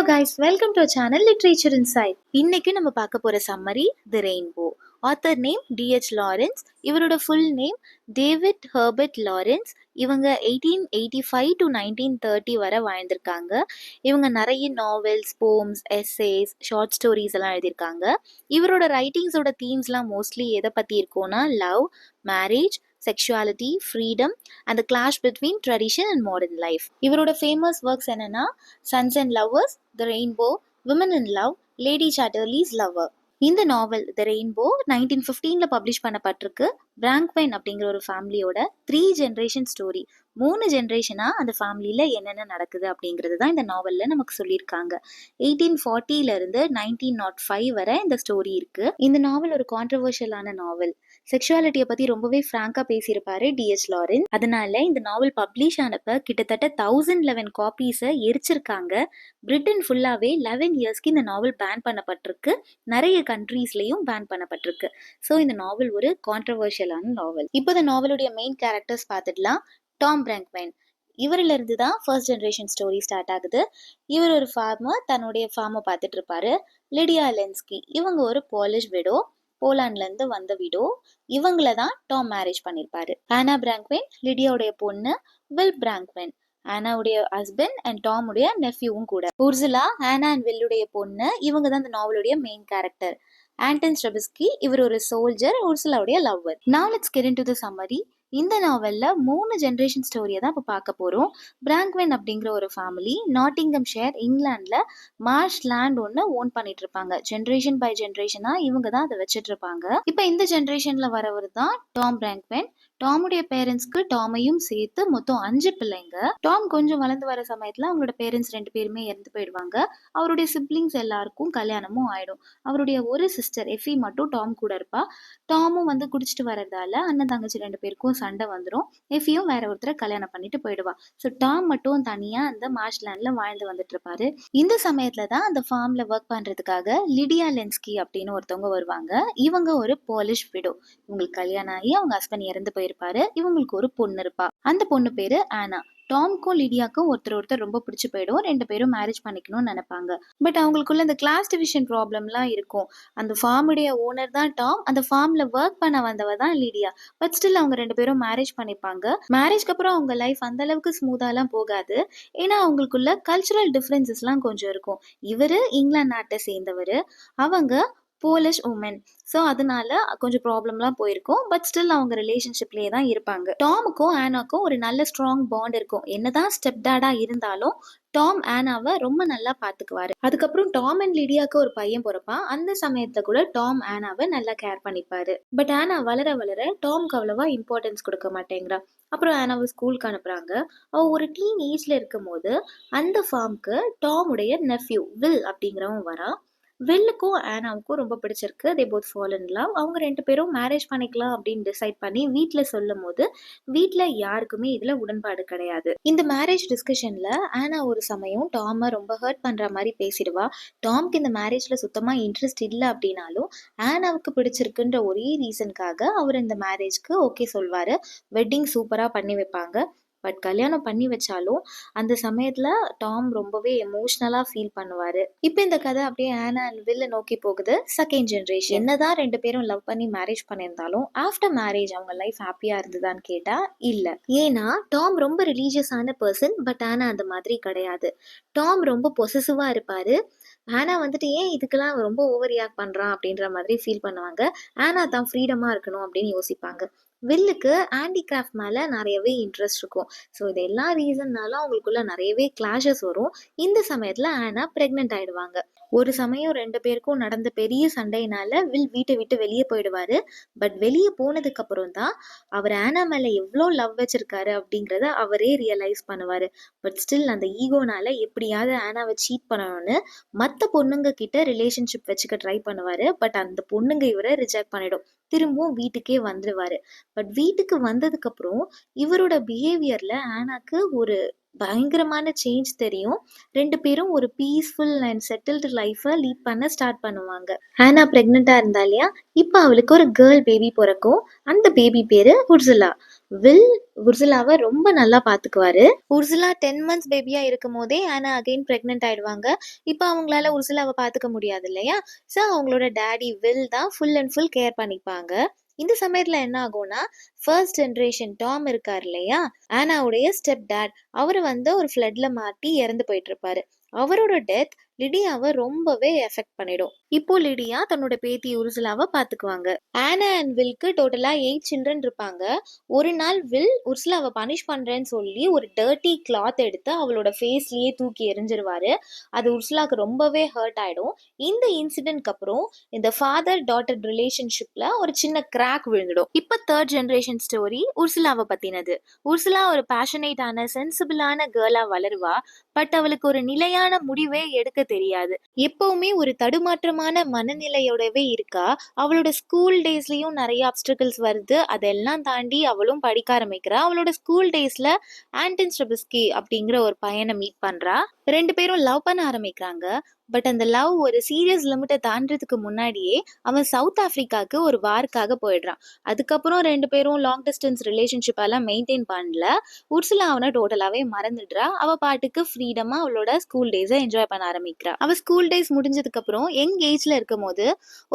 guys, welcome to our channel Literature Insight. இன்னைக்கு நம்ம பார்க்க போற summary the rainbow. Author name D.H. Lawrence. இவரோட full name David Herbert Lawrence. இவங்க 1885 to 1930 வரை வாழ்ந்திருக்காங்க. இவங்க நிறைய novels, poems, essays, short stories எல்லாம் எழுதியிருக்காங்க. இவரோட ரைட்டிங்ஸோட தீம்ஸ்லாம் மோஸ்ட்லி எதை பற்றி இருக்கும்னா love, marriage, sexuality, freedom and the clash between tradition and modern life. இவரோட ஃபேமஸ் ஒர்க்ஸ் என்னன்னா sons and lovers, the rainbow, women in love, Lady Chatterley's lover. இந்த நாவல் த ரெயின்போ 1915 பப்ளிஷ் பண்ணப்பட்டிருக்கு. பிராங்க்வைன் அப்படிங்கிற ஒரு ஃபேமிலியோட 3 ஜென்ரேஷன் ஸ்டோரி. 3 ஜென்ரேஷனா அந்த ஃபேமிலியில என்னென்ன நடக்குது அப்படிங்கிறது தான் இந்த நாவல்ல நமக்கு சொல்லியிருக்காங்க. 1840 இருந்து 1905 வரை இந்த ஸ்டோரி இருக்கு. இந்த நாவல் ஒரு கான்ட்ரவர்ஷியலான நாவல். செக்ஷுவாலிட்டியை பத்தி ரொம்பவே ஃப்ராங்கா பேசியிருப்பாரு D.H. லாரன்ஸ். அதனால இந்த நாவல் பப்ளிஷ் ஆனப்ப கிட்டத்தட்ட 1011 காப்பீஸை எரிச்சிருக்காங்க. பிரிட்டன் ஃபுல்லாவே 11 இயர்ஸ்க்கு இந்த நாவல் பேன் பண்ணப்பட்டிருக்கு. நிறைய கண்ட்ரீஸ்லயும் பேன் பண்ணப்பட்டிருக்கு. ஸோ இந்த நாவல் ஒரு கான்ட்ரவர்ஷியலான நாவல். இப்போ இந்த நாவலுடைய மெயின் கேரக்டர்ஸ் பார்த்துடலாம். டாம் பிராங்க்வைன். இவரில் இருந்து தான் ஃபர்ஸ்ட் ஜென்ரேஷன் ஸ்டோரி ஸ்டார்ட் ஆகுது. இவர் ஒரு ஃபார்மர், தன்னுடைய ஃபார்மை பார்த்துட்டு இருப்பாரு. லிடியா லென்ஸ்கி, இவங்க ஒரு போலிஷ் விடோ, போலாண்ட்ல இருந்து வந்த விடோ. இவங்கள தான் டாம் மேரேஜ் பண்ணிருப்பாரு. ஆனா பிராங்க்வைன் லிடியாவுடைய பொண்ணு, வில் பிராங்க்வைன் ஆனாவுடைய ஹஸ்பண்ட் அண்ட் டாமுடைய நெஃப்யூவும் கூட. உர்சுலா, ஆனா அண்ட் வில்லுடைய பொண்ணு. இவங்க தான் இந்த நாவலுடைய மெயின் கேரக்டர். ஆண்டன் ஸ்ட்ரெபிஸ்கி, இவர் ஒரு சோல்ஜர், உர்சுலாவுடைய லவ்வர். Now let's get into the summary. இந்த நாவல்ல 3 ஜென்ரேஷன் ஸ்டோரியை தான் இப்போ பார்க்க போறோம். பிராங்க்வைன் அப்படிங்கிற ஒரு ஃபேமிலி நாட்டிங்கம் ஷேர் இங்கிலாந்துல மார்ஷ் லேண்ட் ஒன்று ஓன் பண்ணிட்டு இருப்பாங்க. ஜென்ரேஷன் பை ஜென்ரேஷனா இவங்க தான் அதை வச்சுட்டு இருப்பாங்க. இப்போ இந்த ஜென்ரேஷன்ல வரவர் தான் டாம் பிராங்க்வைன். டாமுடைய பேரண்ட்ஸ்க்கு டாமையும் சேர்த்து மொத்தம் 5 பிள்ளைங்க. டாம் கொஞ்சம் வளர்ந்து வர சமயத்துல அவங்களோட பேரண்ட்ஸ் 2 பேருமே இறந்து போயிடுவாங்க. அவருடைய சிப்ளிங்ஸ் எல்லாருக்கும் கல்யாணமும் ஆயிடும். அவருடைய ஒரு சிஸ்டர் எஃபி மட்டும் டாம் கூட இருப்பா. டாமும் வந்து குடிச்சிட்டு வர்றதால அண்ணன் தங்கச்சி 2 பேருக்கும் சண்டை வந்துடும். எஃபியும் வேற ஒருத்தரை கல்யாணம் பண்ணிட்டு போயிடுவா. ஸோ டாம் மட்டும் தனியா அந்த மார்ஷ்லேண்ட்ல வாழ்ந்து வந்துட்டு இருப்பாரு. இந்த சமயத்துல தான் அந்த ஃபார்ம்ல ஒர்க் பண்றதுக்காக லிடியா லென்ஸ்கி அப்படின்னு ஒருத்தவங்க வருவாங்க. இவங்க ஒரு போலிஷ் விடோ. இவங்களுக்கு கல்யாணம் ஆகி அவங்க ஹஸ்பண்ட் இறந்து போயிருப்பாரு. இவங்களுக்கு ஒரு பொண்ணு இருப்பா. அந்த பொண்ணு பேரு ஆனா. டாம்க்கும் லிடியாக்கும் ஒருத்தர் ரொம்ப பிடிச்சு போயிடும். 2 பேரும் மேரேஜ் பண்ணிக்கணும்னு நினைப்பாங்க. பட் அவங்களுக்குள்ள இந்த கிளாஸ் டிவிஷன் ப்ராப்ளம்லாம் இருக்கும். அந்த ஃபார்முடைய ஓனர் தான் டாம், அந்த ஃபார்ம்ல ஒர்க் பண்ண வந்தவ தான் லிடியா. பட் ஸ்டில் அவங்க 2 பேரும் மேரேஜ் பண்ணிப்பாங்க. மேரேஜ்க்கு அப்புறம் அவங்க லைஃப் அந்த அளவுக்கு ஸ்மூத்தாலாம் போகாது. ஏன்னா அவங்களுக்குள்ள கல்ச்சுரல் டிஃப்ரென்சஸ்லாம் கொஞ்சம் இருக்கும். இவரு இங்கிலாந்து நாட்டை சேர்ந்தவர், அவங்க போலிஷ் உமன். ஸோ அதனால கொஞ்சம் ப்ராப்ளம்லாம் போயிருக்கும். பட் ஸ்டில் அவங்க ரிலேஷன்ஷிப்லேயே தான் இருப்பாங்க. டாமுக்கும் ஆனாக்கும் ஒரு நல்ல ஸ்ட்ராங் பாண்ட் இருக்கும். என்னதான் ஸ்டெப் டாடா இருந்தாலும் டாம் ஆனாவை ரொம்ப நல்லா பார்த்துக்குவாரு. அதுக்கப்புறம் டாம் அண்ட் லிடியாவுக்கு ஒரு பையன் பிறப்பான். அந்த சமயத்துல கூட டாம் ஆனாவை நல்லா கேர் பண்ணிப்பாரு. பட் ஆனா வளர வளர டாம்க்கு அவ்வளவா இம்பார்ட்டன்ஸ் கொடுக்க மாட்டேங்கிறா. அப்புறம் ஆனாவை ஸ்கூலுக்கு அனுப்புறாங்க. அவ ஒரு டீன் ஏஜ்ல இருக்கும் போது அந்த ஃபார்முக்கு டாமுடைய நெஃப்யூ வில் அப்படிங்கிறவன் வரா. வில்லுக்கும் ஆனாவுக்கும் ரொம்ப பிடிச்சிருக்கு. They both fall in love. அவங்க 2 பேரும் மேரேஜ் பண்ணிக்கலாம் அப்படின்னு டிசைட் பண்ணி வீட்டில் சொல்லும் போது வீட்டில் யாருக்குமே இதில் உடன்பாடு கிடையாது. இந்த மேரேஜ் டிஸ்கஷனில் ஆனா ஒரு சமயம் டாமை ரொம்ப ஹர்ட் பண்ணுற மாதிரி பேசிடுவா. டாம்க்கு இந்த மேரேஜில் சுத்தமாக இன்ட்ரெஸ்ட் இல்லை அப்படின்னாலும் ஆனாவுக்கு பிடிச்சிருக்குன்ற ஒரே ரீசனுக்காக அவர் இந்த மேரேஜ்க்கு ஓகே சொல்வார். வெட்டிங் சூப்பராக பண்ணி வைப்பாங்க. பட் கல்யாணம் பண்ணி வச்சாலும் அந்த சமயத்துல டாம் ரொம்பவே எமோஷ்னலா ஃபீல் பண்ணுவாரு. இப்போ இந்த கதை அப்படியே ஆனா அண்ட் வில்ல நோக்கி போகுது. Second generation. என்னதான் 2 பேரும் லவ் பண்ணி மேரேஜ் பண்ணியிருந்தாலும் ஆஃப்டர் மேரேஜ் அவங்க லைஃப் ஹாப்பியா இருந்ததான்னு கேட்டா இல்ல. ஏன்னா டாம் ரொம்ப ரிலீஜியஸான பர்சன். பட் ஆனா அந்த மாதிரி கிடையாது. டாம் ரொம்ப பொசசிவா இருப்பாரு. ஆனா வந்துட்டு ஏன் இதுக்கெல்லாம் ரொம்ப ஓவர் ரியாக்ட் பண்றான் அப்படின்ற மாதிரி ஃபீல் பண்ணுவாங்க. ஆனா தான் ஃப்ரீடமா இருக்கணும் அப்படின்னு யோசிப்பாங்க. வில்லுக்கு ஹேண்டிகிராஃப்ட் மேல நிறையவே இன்ட்ரெஸ்ட் இருக்கும். ஸோ இது எல்லா ரீசன்னாலும் அவங்களுக்குள்ள நிறையவே கிளாஷஸ் வரும். இந்த சமயத்துல ஆனா பிரெக்னென்ட் ஆயிடுவாங்க. ஒரு சமயம் 2 பேருக்கும் நடந்த பெரிய சண்டையினால வில் வீட்டை விட்டு வெளியே போயிடுவாரு. பட் வெளியே போனதுக்கு அப்புறம் தான் அவர் ஆனா மேல எவ்வளோ லவ் வச்சிருக்காரு அப்படிங்கிறத அவரே ரியலைஸ் பண்ணுவாரு. பட் ஸ்டில் அந்த ஈகோனால எப்படியாவது ஆனாவை சீட் பண்ணணும்னு மற்ற பொண்ணுங்க கிட்ட ரிலேஷன்ஷிப் வச்சுக்க ட்ரை பண்ணுவாரு. பட் அந்த பொண்ணுங்க இவரை ரிஜெக்ட் பண்ணிடும். திரும்பவும் வீட்டுக்கே வந்துடுவாரு. பட் வீட்டுக்கு வந்ததுக்கு அப்புறம் இவரோட பிஹேவியர்ல ஆனாக்கு ஒரு பயங்கரமான சேஞ்ச் தெரியும். 2 பேரும் ஒரு பீஸ்ஃபுல் அண்ட் செட்டில்டு லைஃபை லீட் பண்ண ஸ்டார்ட் பண்ணுவாங்க. ஆனா பிரெக்னெண்டா இருந்தா இல்லையா, இப்போ அவளுக்கு ஒரு கேர்ள் பேபி பிறக்கும். அந்த பேபி பேரு உர்சுலா. வில் உர்சுலாவை ரொம்ப நல்லா பார்த்துக்குவாரு. உர்சுலா 10 மந்த்ஸ் பேபியா இருக்கும் போதே ஆனா அகைன் பிரெக்னென்ட் ஆயிடுவாங்க. இப்போ அவங்களால உர்சுலாவை பார்த்துக்க முடியாது இல்லையா? ஸோ அவங்களோட டாடி வில் தான் ஃபுல் அண்ட் ஃபுல் கேர் பண்ணிப்பாங்க. இந்த சமயத்துல என்ன ஆகும்னா, ஃபர்ஸ்ட் ஜெனரேஷன் டாம் இருக்கார் இல்லையா? ஆனாவுடைய ஸ்டெப் டாட் அவரு ஒரு ஃப்ளட்ல மாட்டி இறந்து போயிட்டு இருப்பாரு. அவரோட டெத் லிடியாவை ரொம்பவே எஃபெக்ட் பண்ணிடும். இப்போ லிடியா தன்னோட பேத்தி உர்சுலாவை பார்த்துக்குவாங்க. ஆனா அண்ட் வில்க்கு டோட்டலா 8 சில்ட்ரன் இருப்பாங்க. ஒரு நாள் வில் உர்சுலாவை பனிஷ் பண்றேன்னு சொல்லி ஒரு டர்ட்டி கிளாத் எடுத்து அவளோட ஃபேஸ்லயே தூக்கி எறிஞ்சிருவாரு. அது உர்சுலாக்கு ரொம்பவே ஹர்ட் ஆயிடும். இந்த இன்சிடென்ட்க்கு அப்புறம் இந்த ஃபாதர் டாட்டர் ரிலேஷன்ஷிப்ல ஒரு சின்ன கிராக் விழுந்துடும். இப்போ தேர்ட் ஜெனரேஷன் ஸ்டோரி உர்சுலாவை பத்தினது. உர்சுலா ஒரு பேஷனேட்டான சென்சிபிளான கேர்ளா வளருவா. பட் அவளுக்கு ஒரு நிலையான முடிவே எடுக்க தெரியாது. எப்பவுமே ஒரு தடுமாற்றமான மனநிலையோடவே இருக்கா. அவளோட ஸ்கூல் டேஸ்லயும் நிறைய அப்டிகல்ஸ் வருது. அதெல்லாம் தாண்டி அவளும் படிக்க ஆரம்பிக்கிறா. அவளோட ஸ்கூல் டேஸ்ல ஆண்டன் ஸ்ட்ரெபிஸ்கி அப்படிங்கிற ஒரு பையனை மீட் பண்றா. 2 பேரும் லவ் பண்ண ஆரம்பிக்கிறாங்க. பட் அந்த லவ் ஒரு சீரியஸ் லிமிட்டை தாண்டறதுக்கு முன்னாடியே அவன் சவுத் ஆப்பிரிக்காவுக்கு ஒரு வார்க்காக போயிடுறான். அதுக்கப்புறம் 2 பேரும் லாங் டிஸ்டன்ஸ் ரிலேஷன்ஷிப் எல்லாம் மெயின்டைன் பண்ணல. உர்சுலா அவனை டோட்டலாவே மறந்துடுறா. அவ பாட்டுக்கு ஃப்ரீடமா அவளோட ஸ்கூல் டேஸை என்ஜாய் பண்ண ஆரம்பிக்கிறா. அவ ஸ்கூல் டேஸ் முடிஞ்சதுக்கு அப்புறம் யங் ஏஜ்ல இருக்கும் போது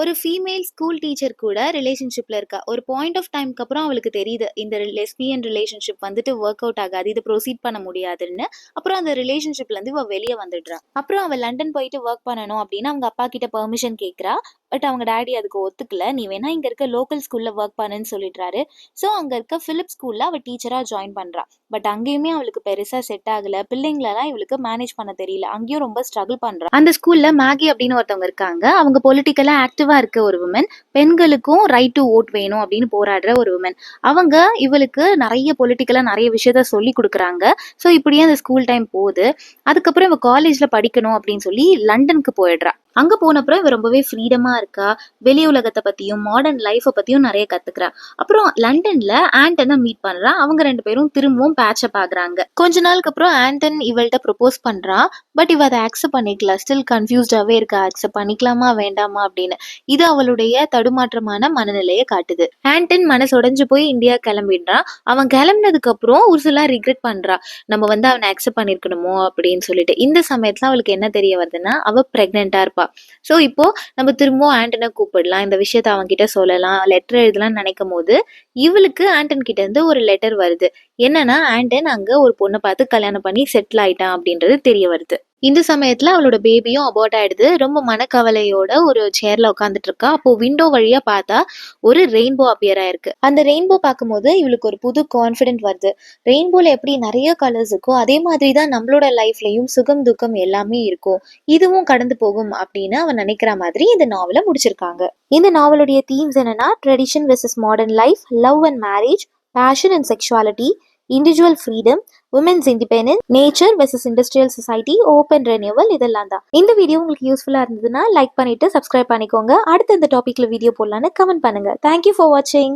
ஒரு ஃபீமேல் ஸ்கூல் டீச்சர் கூட ரிலேஷன்ஷிப்ல இருக்கா. ஒரு பாயிண்ட் ஆஃப் டைம்க்கு அப்புறம் அவளுக்கு தெரியுது இந்த லெஸ்பியன் ரிலேஷன்ஷிப் ஒர்க் அவுட் ஆகாது, இது ப்ரொசீட் பண்ண முடியாதுன்னு. அப்புறம் அந்த ரிலேஷன்ஷிப்ல இருந்து இவ வெளியே வந்துடுறா. அப்புறம் அவ லண்டன் போயிட்டு ஒர்க் பண்ணணும் அப்படின்னு அவங்க அப்பா கிட்ட பெர்மிஷன் கேட்குறா. பட் அவங்க டேடி அதுக்கு ஒத்துக்கல. நீ வேணா இங்க இருக்க லோக்கல் ஸ்கூல்ல ஒர்க் பண்ணுன்னு சொல்லிடுறாரு. ஸோ அங்க இருக்க பிலிப் ஸ்கூல்ல அவ டீச்சரா ஜாயின் பண்றா. பட் அங்கேயுமே அவளுக்கு பெருசா செட் ஆகல. பிள்ளைங்களெல்லாம் இவளுக்கு மேனேஜ் பண்ண தெரியல. அங்கேயும் ரொம்ப ஸ்ட்ரகிள் பண்றா. அந்த ஸ்கூல்ல மேகி அப்படின்னு ஒருத்தவங்க இருக்காங்க. அவங்க பொலிட்டிக்கலா ஆக்டிவா இருக்க ஒரு உமன். பெண்களுக்கும் ரைட் டு ஓட் வேணும் அப்படின்னு போராடுற ஒரு உமன். அவங்க இவளுக்கு நிறைய பொலிட்டிக்கலா நிறைய விஷயத்த சொல்லி கொடுக்குறாங்க. ஸோ இப்படியே அந்த ஸ்கூல் டைம் போகுது. அதுக்கப்புறம் இவ காலேஜ்ல படிக்கணும் அப்படின்னு சொல்லி லண்டனுக்கு போயிடுறா. அங்க போனப்புறம் இவ ரொம்பவே ஃப்ரீடமா இருக்கா. வெளி உலகத்தை பத்தியும் மாடர்ன் லைஃபை பத்தியும் நிறைய கத்துக்கிறா. அப்புறம் லண்டன்ல ஆண்டனை மீட் பண்றா. அவங்க 2 பேரும் திரும்பவும் பேட்சப் ஆகுறாங்க. கொஞ்ச நாளுக்கு அப்புறம் ஆண்டன் இவள்கிட்ட ப்ரொபோஸ் பண்றா. பட் இவ அதை அக்செப்ட் பண்ணிக்கல. ஸ்டில் கன்ஃபியூஸ்டாவே இருக்கா, அக்செப்ட் பண்ணிக்கலாமா வேண்டாமா அப்படின்னு. இது அவளுடைய தடுமாற்றமான மனநிலையை காட்டுது. ஆண்டன் மனசுடைஞ்சு போய் இந்தியா கிளம்பிடுறான். அவன் கிளம்பினதுக்கு அப்புறம் உர்சுலா ரிக்ரெட் பண்றா. நம்ம அவனை அக்செப்ட் பண்ணிருக்கணுமோ அப்படின்னு சொல்லிட்டு. இந்த சமயத்துல அவளுக்கு என்ன தெரிய வருதுன்னா, அவ பிரெக்னெண்டா இருப்பா. ஸோ இப்போ நம்ம திரும்பவும் ஆண்டனை கூப்பிடலாம், இந்த விஷயத்த அவன்கிட்ட சொல்லலாம், லெட்டர் எழுதலாம்னு நினைக்கும் போது இவளுக்கு ஆண்டன் கிட்ட இருந்து ஒரு லெட்டர் வருது. என்னன்னா, ஆண்டன் அங்க ஒரு பொண்ணை பார்த்து கல்யாணம் பண்ணி செட்டில் ஆயிட்டான் அப்படின்றது தெரிய வருது. இந்த சமயத்துல அவளோட பேபியும் அபார்ட் ஆயிடுது. ரொம்ப மனக்கவலையோட ஒரு சேர்ல உட்காந்துட்டு இருக்கா. அப்போ விண்டோ வழியா பார்த்தா ஒரு ரெயின்போ அப்பியர் ஆயிருக்கு. அந்த ரெயின்போ பார்க்கும்போது இவளுக்கு ஒரு புது கான்ஃபிடென்ட் வருது. ரெயின்போல எப்படி நிறைய கலர்ஸ் இருக்கோ அதே மாதிரி தான் நம்மளோட லைஃப்லயும் சுகம் துக்கம் எல்லாமே இருக்கும், இதுவும் கடந்து போகும் அப்படின்னு அவன் நினைக்கிற மாதிரி இந்த நாவலை முடிச்சிருக்காங்க. இந்த நாவலுடைய தீம்ஸ் என்னன்னா, tradition versus modern life, love and marriage, passion and sexuality, individual freedom, women's independence, nature versus industrial society, open renewal, இதெல்லாம் தான். இந்த வீடியோ உங்களுக்கு யூஸ்ஃபுல்லா இருந்ததுன்னா லைக் பண்ணிட்டு சப்ஸ்கிரைப் பண்ணிக்கோங்க. அடுத்த இந்த டாபிக்ல வீடியோ போடலான்னு கமெண்ட் பண்ணுங்க. தேங்க்யூ ஃபார் வாட்சிங்.